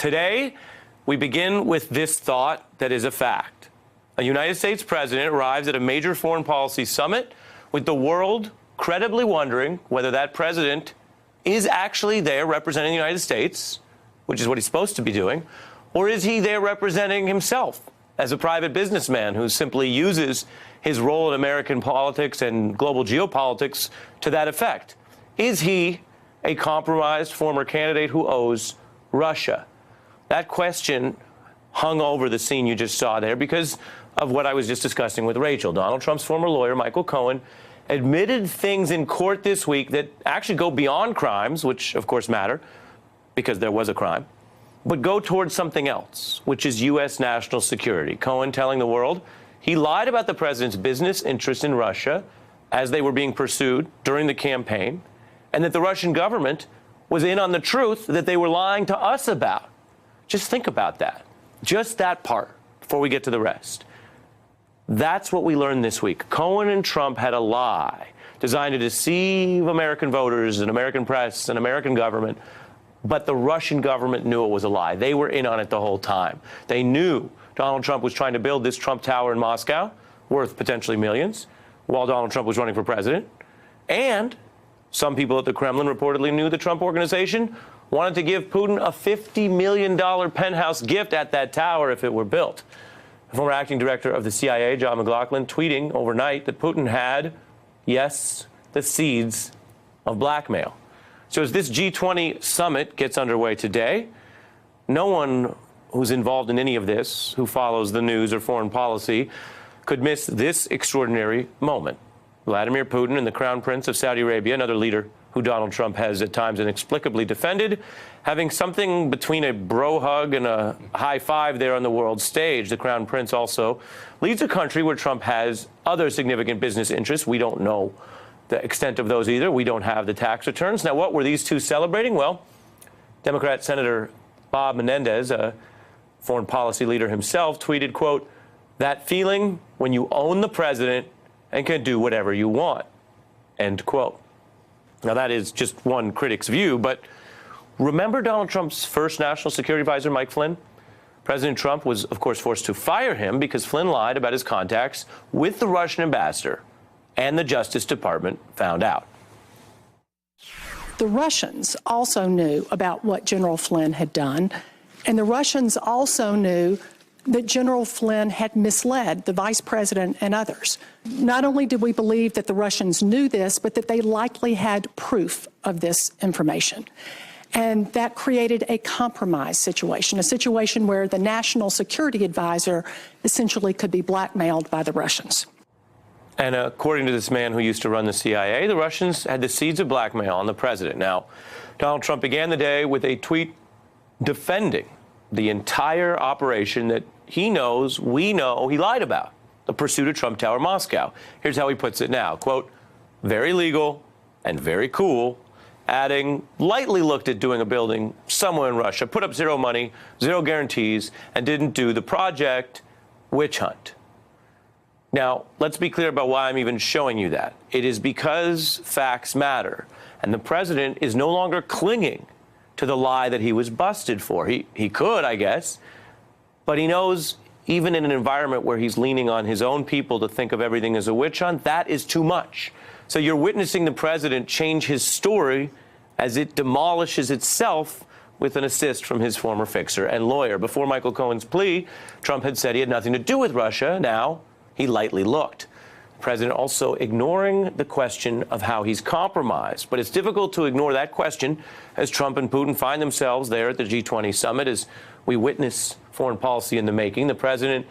Today, we begin with this thought that is a fact. A United States president arrives at a major foreign policy summit with the world credibly wondering whether that president is actually there representing the United States, which is what he's supposed to be doing, or is he there representing himself as a private businessman who simply uses his role in American politics and global geopolitics to that effect? Is he a compromised former candidate who owes Russia? That question hung over the scene you just saw there because of what I was just discussing with Rachel. Donald Trump's former lawyer, Michael Cohen, admitted things in court this week that actually go beyond crimes, which of course matter because there was a crime, but go towards something else, which is U.S. national security. Cohen telling the world he lied about the president's business interests in Russia as they were being pursued during the campaign, and that the Russian government was in on the truth that they were lying to us about. Just think about that. Just that part before we get to the rest. That's what we learned this week. Cohen and Trump had a lie designed to deceive American voters and American press and American government, but the Russian government knew it was a lie. They were in on it the whole time. They knew Donald Trump was trying to build this Trump Tower in Moscow, worth potentially millions, while Donald Trump was running for president. And some people at the Kremlin reportedly knew the Trump organization wanted to give Putin a $50 million penthouse gift at that tower if it were built. The former acting director of the CIA, John McLaughlin, tweeting overnight that Putin had, yes, the seeds of blackmail. So as this G20 summit gets underway today, no one who's involved in any of this, who follows the news or foreign policy, could miss this extraordinary moment. Vladimir Putin and the Crown Prince of Saudi Arabia, another leader who Donald Trump has at times inexplicably defended, having something between a bro hug and a high five there on the world stage. The Crown Prince also leads a country where Trump has other significant business interests. We don't know the extent of those either. We don't have the tax returns. Now, what were these two celebrating? Well, Democrat Senator Bob Menendez, a foreign policy leader himself, tweeted, quote, "That feeling when you own the president and can do whatever you want," end quote. Now, that is just one critic's view, but remember Donald Trump's first national security advisor, Mike Flynn? President Trump was, of course, forced to fire him because Flynn lied about his contacts with the Russian ambassador, and the Justice Department found out. The Russians also knew about what General Flynn had done, and the Russians also knew that General Flynn had misled the vice president and others. Not only did we believe that the Russians knew this, but that they likely had proof of this information. And that created a compromise situation, a situation where the national security advisor essentially could be blackmailed by the Russians. And according to this man who used to run the CIA, the Russians had the seeds of blackmail on the president. Now, Donald Trump began the day with a tweet defending the entire operation that he knows, we know, he lied about, the pursuit of Trump Tower Moscow. Here's how he puts it now, quote, "Very legal and very cool," adding, "lightly looked at doing a building somewhere in Russia, put up zero money, zero guarantees, and didn't do the project, witch hunt." Now, let's be clear about why I'm even showing you that. It is because facts matter, and the president is no longer clinging to the lie that he was busted for. He could, I guess, but he knows even in an environment where he's leaning on his own people to think of everything as a witch hunt, that is too much. So you're witnessing the president change his story as it demolishes itself with an assist from his former fixer and lawyer. Before Michael Cohen's plea, Trump had said he had nothing to do with Russia. Now he lightly looked. The president also ignoring the question of how he's compromised. But it's difficult to ignore that question as Trump and Putin find themselves there at the G20 summit as we witness foreign policy in the making. The president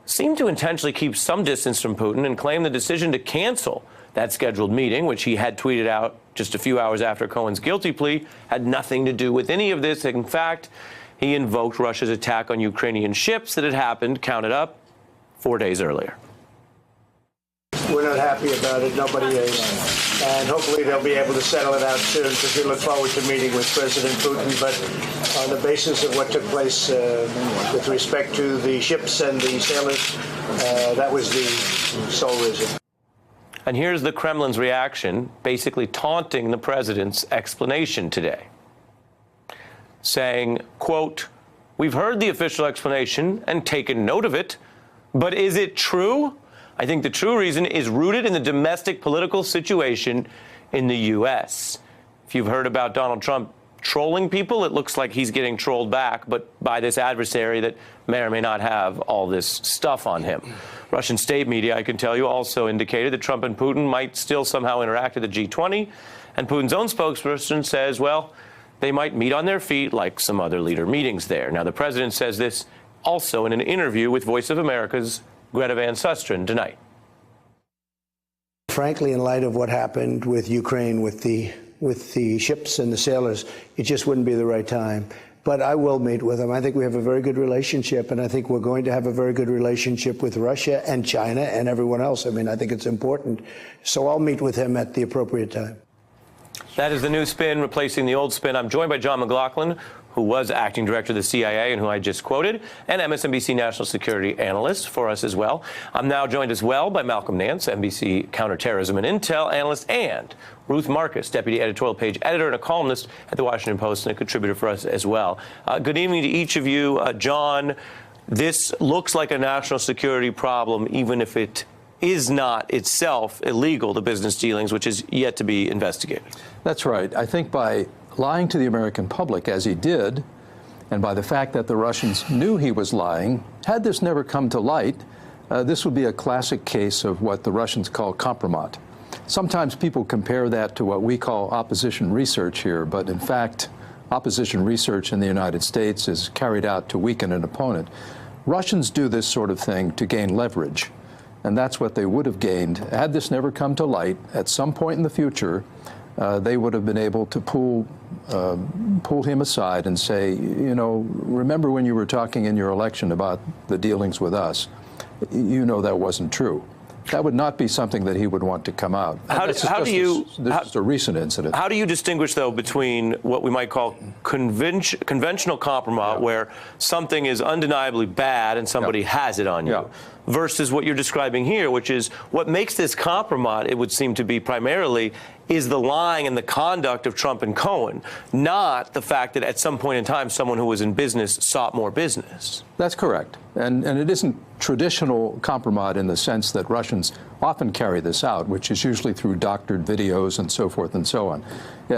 seemed to intentionally keep some distance from Putin and claim the decision to cancel that scheduled meeting, which he had tweeted out just a few hours after Cohen's guilty plea, had nothing to do with any of this. In fact, he invoked Russia's attack on Ukrainian ships that had happened, counted up, 4 days earlier. We're not happy about it. Nobody is. And hopefully they'll be able to settle it out soon because we look forward to meeting with President Putin. But on the basis of what took place with respect to the ships and the sailors, that was the sole reason. And here's the Kremlin's reaction, basically taunting the president's explanation today, saying, quote, We've heard the official explanation and taken note of it, but is it true? I think the true reason is rooted in the domestic political situation in the U.S. If you've heard about Donald Trump trolling people, it looks like he's getting trolled back, but by this adversary that may or may not have all this stuff on him. Russian state media, I can tell you, also indicated that Trump and Putin might still somehow interact at the G20, and Putin's own spokesperson says, well, they might meet on their feet like some other leader meetings there. Now, the president says this also in an interview with Voice of America's Greta Van Susteren tonight. Frankly, in light of what happened with Ukraine, with the ships and the sailors, it just wouldn't be the right time. But I will meet with him. I think we have a very good relationship, and I think we're going to have a very good relationship with Russia and China and everyone else. I mean, I think it's important. So I'll meet with him at the appropriate time. That is the new spin replacing the old spin. I'm joined by John McLaughlin, who was acting director of the CIA and who I just quoted, and MSNBC national security analyst for us as well. I'm now joined as well by Malcolm Nance, NBC counterterrorism and intel analyst, and Ruth Marcus, deputy editorial page editor and a columnist at the Washington Post and a contributor for us as well. Good evening to each of you. John, this looks like a national security problem, even if it is not itself illegal, the business dealings, which is yet to be investigated. That's right. I think by lying to the American public, as he did, and by the fact that the Russians knew he was lying, had this never come to light, this would be a classic case of what the Russians call Kompromat. Sometimes people compare that to what we call opposition research here, but in fact, opposition research in the United States is carried out to weaken an opponent. Russians do this sort of thing to gain leverage, and that's what they would have gained. Had this never come to light, at some point in the future, they would have been able to pull him aside and say, you know, remember when you were talking in your election about the dealings with us? You know that wasn't true. That would not be something that he would want to come out. This is a recent incident. How do you distinguish, though, between what we might call conventional compromat, where something is undeniably bad and somebody has it on you, versus what you're describing here, which is what makes this compromat, it would seem to be primarily, is the lying and the conduct of Trump and Cohen, not the fact that at some point in time someone who was in business sought more business. That's correct. And it isn't traditional compromat in the sense that Russians often carry this out, which is usually through doctored videos and so forth and so on.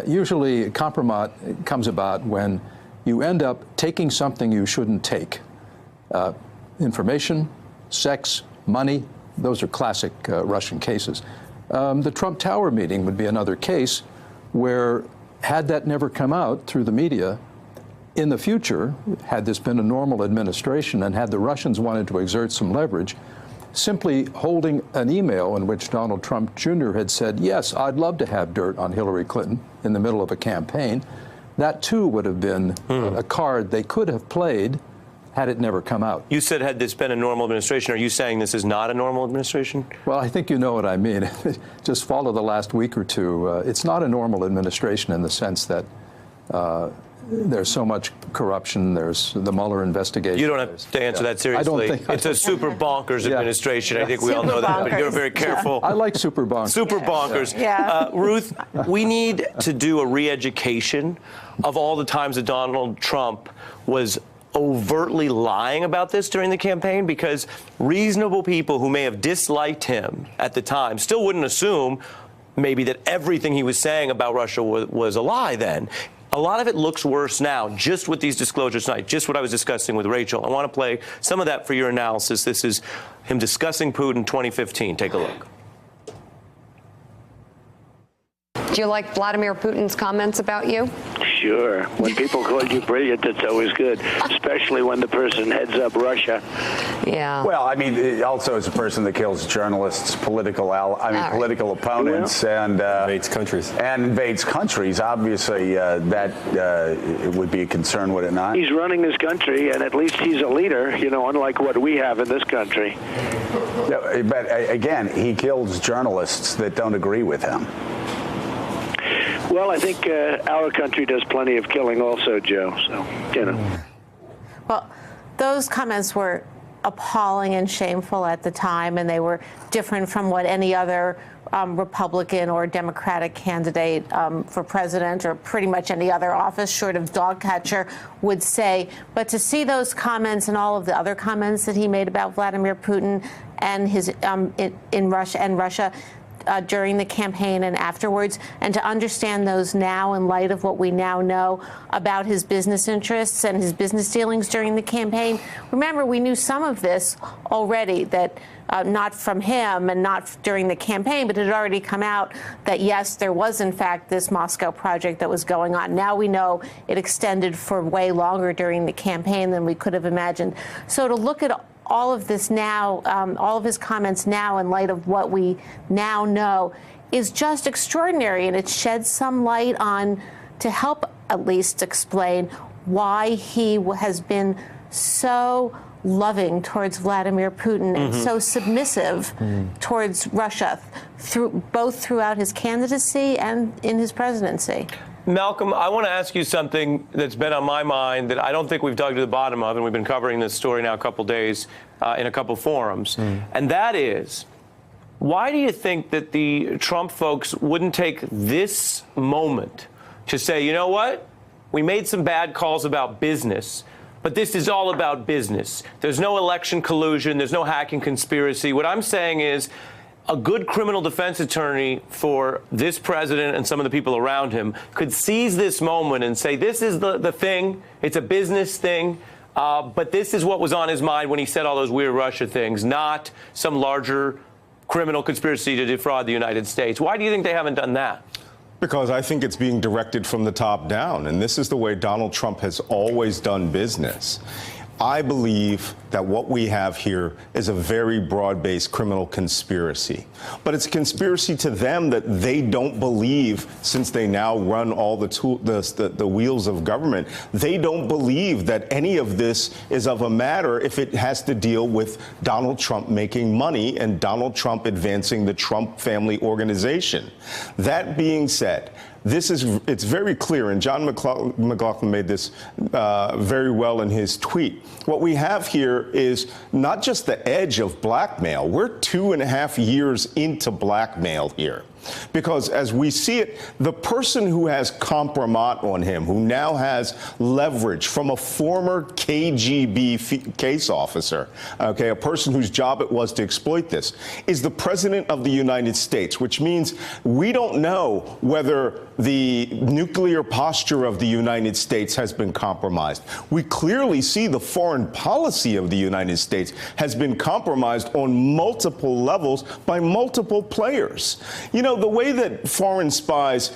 Usually compromat comes about when you end up taking something you shouldn't take. Information, sex, money, those are classic Russian cases. The Trump Tower meeting would be another case where, had that never come out through the media, in the future, had this been a normal administration and had the Russians wanted to exert some leverage, simply holding an email in which Donald Trump Jr. had said, yes, I'd love to have dirt on Hillary Clinton in the middle of a campaign, that too would have been a card they could have played had it never come out. You said had this been a normal administration. Are you saying this is not a normal administration? Well, I think you know what I mean. Just follow the last week or two. It's not a normal administration in the sense that there's so much corruption. There's the Mueller investigation. You don't have to answer that seriously. I don't think it's a super bonkers administration. I think we all know that, but you're very careful. I like super bonkers. Super bonkers. Ruth, we need to do a re-education of all the times that Donald Trump was overtly lying about this during the campaign, because reasonable people who may have disliked him at the time still wouldn't assume maybe that everything he was saying about Russia was a lie then. A lot of it looks worse now, just with these disclosures tonight, just what I was discussing with Rachel. I want to play some of that for your analysis. This is him discussing Putin 2015. Take a look. Do you like Vladimir Putin's comments about you? Sure. When people call you brilliant, it's always good, especially when the person heads up Russia. Yeah. Well, I mean, also as a person that kills journalists, political opponents, and invades countries. And invades countries. Obviously, that it would be a concern, would it not? He's running this country, and at least he's a leader, you know, unlike what we have in this country. Yeah, but again, he kills journalists that don't agree with him. Well, I think our country does plenty of killing also, Joe, so, you know. Well, those comments were appalling and shameful at the time, and they were different from what any other Republican or Democratic candidate for president or pretty much any other office short of dog catcher would say. But to see those comments and all of the other comments that he made about Vladimir Putin and his in Russia during the campaign and afterwards, and to understand those now in light of what we now know about his business interests and his business dealings during the campaign. Remember, we knew some of this already, that not from him and not during the campaign, but it had already come out that, yes, there was, in fact, this Moscow project that was going on. Now we know it extended for way longer during the campaign than we could have imagined. So to look at all of this now, all of his comments now in light of what we now know is just extraordinary, and it sheds some light on, to help at least explain why he has been so loving towards Vladimir Putin and so submissive towards Russia both throughout his candidacy and in his presidency. Malcolm, I want to ask you something that's been on my mind that I don't think we've dug to the bottom of, and we've been covering this story now a couple days in a couple forums, and that is, why do you think that the Trump folks wouldn't take this moment to say, you know what, we made some bad calls about business, but this is all about business. There's no election collusion. There's no hacking conspiracy. What I'm saying is, a good criminal defense attorney for this president and some of the people around him could seize this moment and say, this is the thing. It's a business thing. But this is what was on his mind when he said all those weird Russia things, not some larger criminal conspiracy to defraud the United States. Why do you think they haven't done that? Because I think it's being directed from the top down, and this is the way Donald Trump has always done business. I believe that what we have here is a very broad-based criminal conspiracy. But it's a conspiracy to them that they don't believe, since they now run all the wheels of government, they don't believe that any of this is of a matter if it has to deal with Donald Trump making money and Donald Trump advancing the Trump family organization. That being said, it's very clear, and John McLaughlin made this very well in his tweet. What we have here is not just the edge of blackmail. We're 2.5 years into blackmail here. Because as we see it, the person who has Kompromat on him, who now has leverage from a former KGB case officer, okay, a person whose job it was to exploit this, is the President of the United States, which means we don't know whether the nuclear posture of the United States has been compromised. We clearly see the foreign policy of the United States has been compromised on multiple levels by multiple players. You know, the way that foreign spies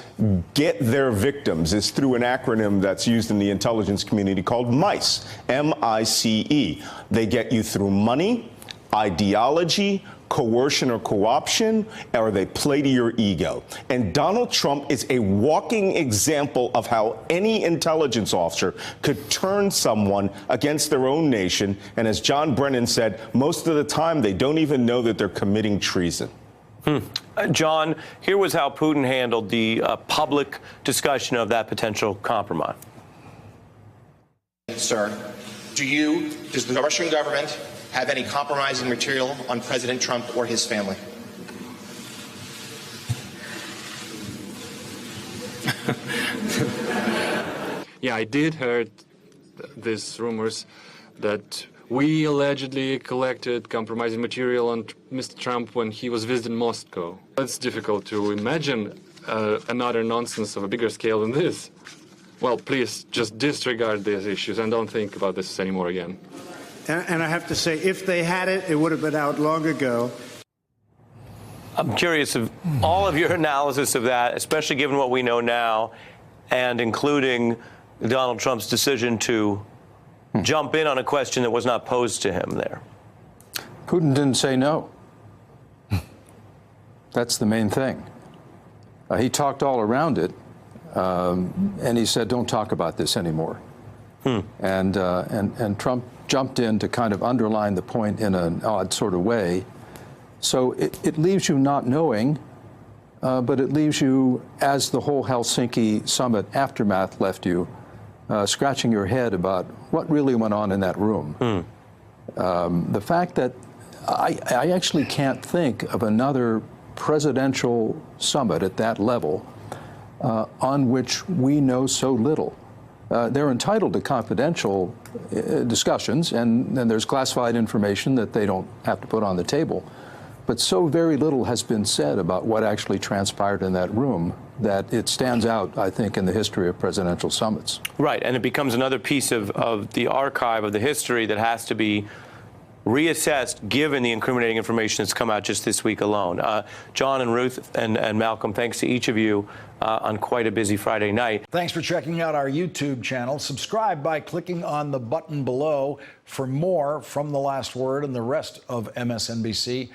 get their victims is through an acronym that's used in the intelligence community called MICE, M-I-C-E. They get you through money, ideology, coercion or co-option, or they play to your ego. And Donald Trump is a walking example of how any intelligence officer could turn someone against their own nation. And as John Brennan said, most of the time they don't even know that they're committing treason. John, here was how Putin handled the public discussion of that potential compromise. Sir, does the Russian government have any compromising material on President Trump or his family? Yeah, I did heard these rumors that we allegedly collected compromising material on Mr. Trump when he was visiting Moscow. It's difficult to imagine another nonsense of a bigger scale than this. Well, please just disregard these issues and don't think about this anymore again. And I have to say, if they had it, it would have been out long ago. I'm curious of all of your analysis of that, especially given what we know now, and including Donald Trump's decision to jump in on a question that was not posed to him there. Putin didn't say no. That's the main thing. He talked all around it, and he said, don't talk about this anymore. And Trump jumped in to kind of underline the point in an odd sort of way. So it leaves you not knowing, but it leaves you, as the whole Helsinki summit aftermath left you, scratching your head about what really went on in that room. The fact that I actually can't think of another presidential summit at that level on which we know so little. They're entitled to confidential discussions, and there's classified information that they don't have to put on the table. But so very little has been said about what actually transpired in that room that it stands out, I think, in the history of presidential summits. Right, and it becomes another piece of the archive of the history that has to be reassessed given the incriminating information that's come out just this week alone. John and Ruth and Malcolm, thanks to each of you on quite a busy Friday night. Thanks for checking out our YouTube channel. Subscribe by clicking on the button below for more from The Last Word and the rest of MSNBC.